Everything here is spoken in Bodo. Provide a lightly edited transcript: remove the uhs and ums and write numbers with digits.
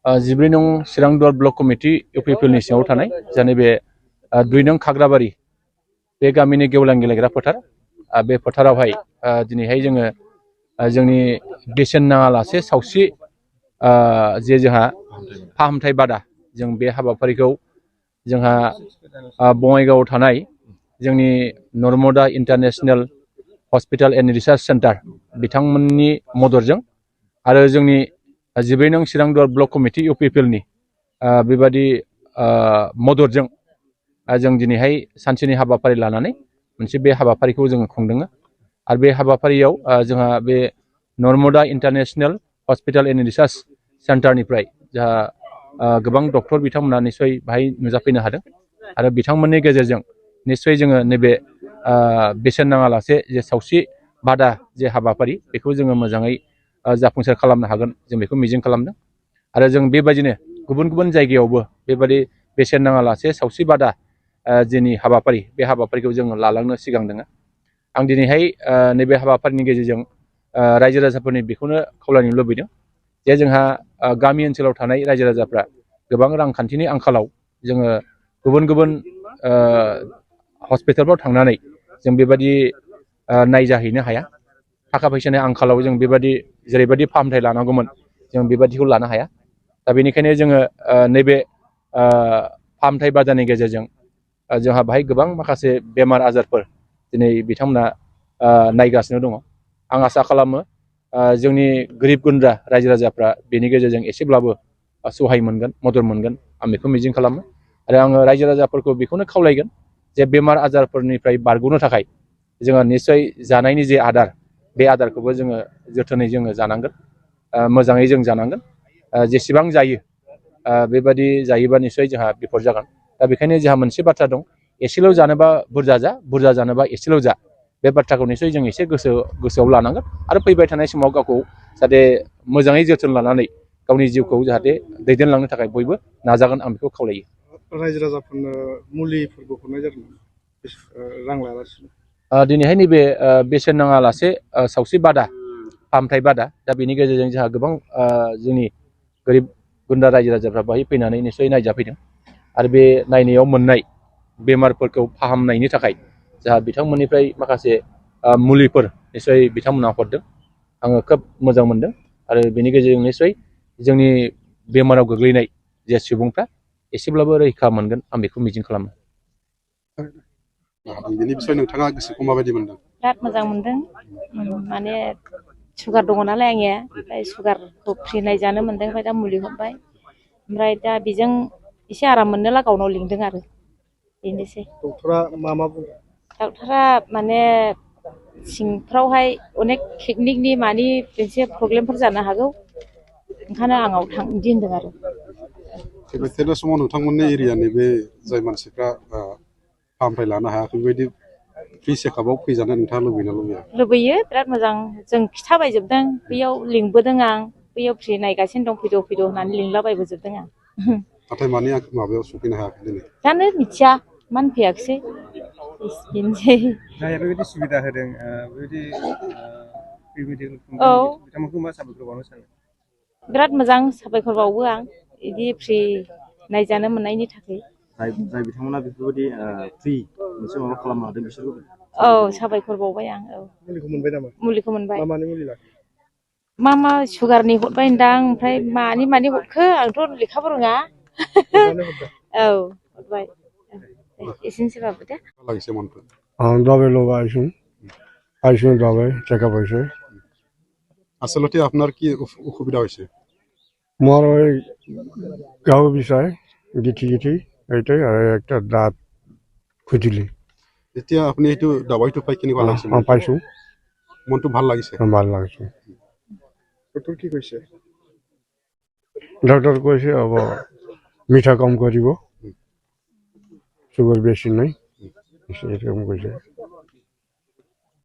14 नं चिरांदुवार ब्लक कमिटि इउपिपिएलनि सिङाव थानाय जाने बे 2 नं खाग्राबारि बे गामिनि गेवलां गेलेग्रा फोथार बे फोथारावहाय दिनैहाय जोङो जोंनि बेसेन नाङालासे सावस्रि जे जोंहा फाहामथाय बादा जों बे हाबाफारिखौ जोंहा बङाइगावआव थानाय जोंनि Narmada international hospital and research centre बिथांमोननि मददजों आरो जोंनि 14 नं चिरांदुवार ब्लक कमिटि इउपिपिएलनि बेबादि मददजों जों दिनैहाय सानसेनि हाबाफारि लानानै मोनसे बे हाबाफारिखौ जोङो खुंदों आरो बे हाबाफारियाव जोंहा बे Narmada international hospital and research सेन्टारनिफ्राय जोंहा गोबां डक्टर बिथांमोना निश्चय बाहाय नुजाफैनो हादों आरो बिथांमोननि गेजेरजों निश्चय जोङो नैबे बेसेन नाङालासे जे सावस्रि बादा जे हाबाफारि बेखौ जोङो मोजाङै जाफुंसार खालामनो हागोन जों बेखौ मिजिं खालामदों आरो जों बेबायदिनो गुबुन गुबुन जायगायावबो बेबादि बेसेन नाङालासे सावस्रि बादा जोंनि हाबाफारि बे हाबाफारिखौ जों लालांनो सिगांदों आं दिनैहाय नैबे हाबाफारिनि गेजेरजों रायजो राजाफोरनि बेखौनो खावलायनो लुबैदों जे जोंहा गामि ओनसोलाव थानाय रायजो राजाफ्रा गोबां रांखान्थिनि आंखालाव जोङो गुबुन गुबुन हस्पिटालफ्राव थांनानै जों बेबादि नायजाहैनो हाया थाखा फैसानि आंखालाव जों बेबादि जेरैबायदि फाहामथाय लानांगौमोन जों बेबादिखौ लानो हाया दा बेनिखायनो जोङो नैबे फाहामथाय बादानि गेजेरजों जोंहा बाहाय गोबां माखासे बेमार आजारफोर दिनै बिथांमोना नायगासिनो दङ आं आसा खालामो जोंनि गोरिब गुन्द्रा रायजो राजाफ्रा बेनि गेजेरजों एसेब्लाबो सहाय मोनगोन मदद मोनगोन आं बेखौ मिजिं खालामो आरो आङो रायजो राजाफोरखौ बेखौनो खावलायगोन जे बेमार आजारफोरनिफ्राय बारग'नो थाखाय जोङो निश्चय जानायनि जे आदार बे आदारखौबो जोङो जोथोनै जोङो जानांगोन मोजाङै जों जानांगोन जेसेबां जायो बेबादि जायोबा निश्चय जोंहा बिपद जागोन दा बेखायनो जोंहा मोनसे बाथ्रा दं एसेल' जानोबा बुरजा जा बुरजा जानोबा एसेल' जा बे बाथ्राखौ निश्चय जों एसे गोसोआव लानांगोन आरो फैबाय थानाय समाव गावखौ जाहाथे मोजाङै जोथोन लानानै गावनि जिउखौ जाहाथे दैदेनलांनो थाखाय बयबो नाजागोन आं बेखौ खावलायो रायजो राजाफोरनो मुलिफोरखौ हरनाय जादों रां लायालासिनो दिनैहाय नैबे बेसेन नाङालासे सावस्रि बादा फाहामथाय बादा दा बेनि गेजेरजों जोंहा गोबां जोंनि गोरिब गुन्द्रा रायजो राजाफ्रा बाहाय फैनानै निश्चय नायजाफैदों आरो बे नायनायाव मोननाय बेमारफोरखौ फाहामनायनि थाखाय जोंहा बिथांमोननिफ्राय माखासे मुलिफोर निश्चय बिथांमोना हरदों आङो खोब मोजां मोनदों आरो बेनि गेजेरजों निश्चय जोंनि बेमाराव गोग्लैनाय जे सुबुंफ्रा एसेब्लाबो रैखा मोनगोन आं बेखौ मिजिं खालामो बेनि बिसय नोंथाङा गोसोखौ माबायदि मोनदों बिराद मोजां मोनदों माने सुगार दङ नालाय आंनिया ओमफ्राय सुगारखौ फ्रि नायजानो मोनदों ओमफ्राय दा मुलि हरबाय ओमफ्राय दा बेजों एसे आराम मोननोला गावनाव लिंदों आरो बेनोसै डक्टरा मा बुङो डक्टरा माने सिंफ्रावहाय अनेक टेकनिकनि मानि मोनसे प्रब्लेमफोर जानो हागौ ओंखायनो आंनाव थां बिदि होनदों आरो बेबायदिनो समाव नोंथांमोननि एरियानि बे जाय मानसिफ्रा फाहामथाय लानो हायाखै बेबायदि फ्रि चेकआपआव फैजानो नोंथाङा लुबैना लुबैयो बिराद मोजां जों खिथाबायजोबदों बैयाव लिंबोदों आं बैयाव फ्रि नायगासिनो दं फैद' होननानै लिंलाबायबोजोबदों आं नाथाय मानि माबायाव सफैनो हायाखै दिनै जानो मिथिया मानो फैयाखिसै बेनोसै जायहा बेबायदि सुबिदा होदों बेबायदि बिथांमोनखौ मा साबायखर बावनो सानो बिराद मोजां साबायखर बावो आं बिदि फ्रि नायजानो मोननायनि थाखाय जाय बिथांमोना बेफोरबायदि फ्रि मोनसे माबा खालामनो हादों बिसोरखौ औ साबायखर बावबाय आं औ मुलिखौ मोनबाय नामा मुलिखौ मोनबाय मा मानि मुलि लाखो मा सुगारनि हरबाय होनदां ओमफ्राय मानि हरखो आंथ' लेखाबो रोङा औ हरबाय एसेनोसै बाबु दे দবাই ল'ব আহিছোঁ দবাই চেকআপ হৈছে আচলতে আপোনাৰ কি অসুবিধা হৈছে মোৰ ওই গাও বিষয় গিঠি এইটাই আর একটা দাঁত খুজলি এতিয়া আপুনি এইটো দবাইটো পাই কেনেকুৱা লাগিছে পাইছোঁ মনটো ভাল লাগিছে ভাল লাগিছে ডক্টৰ কি কৈছে ডক্টৰ কৈছে হ'ব মিঠা কম কৰিব চুগাৰ বেছি নাই এরকম কৈছে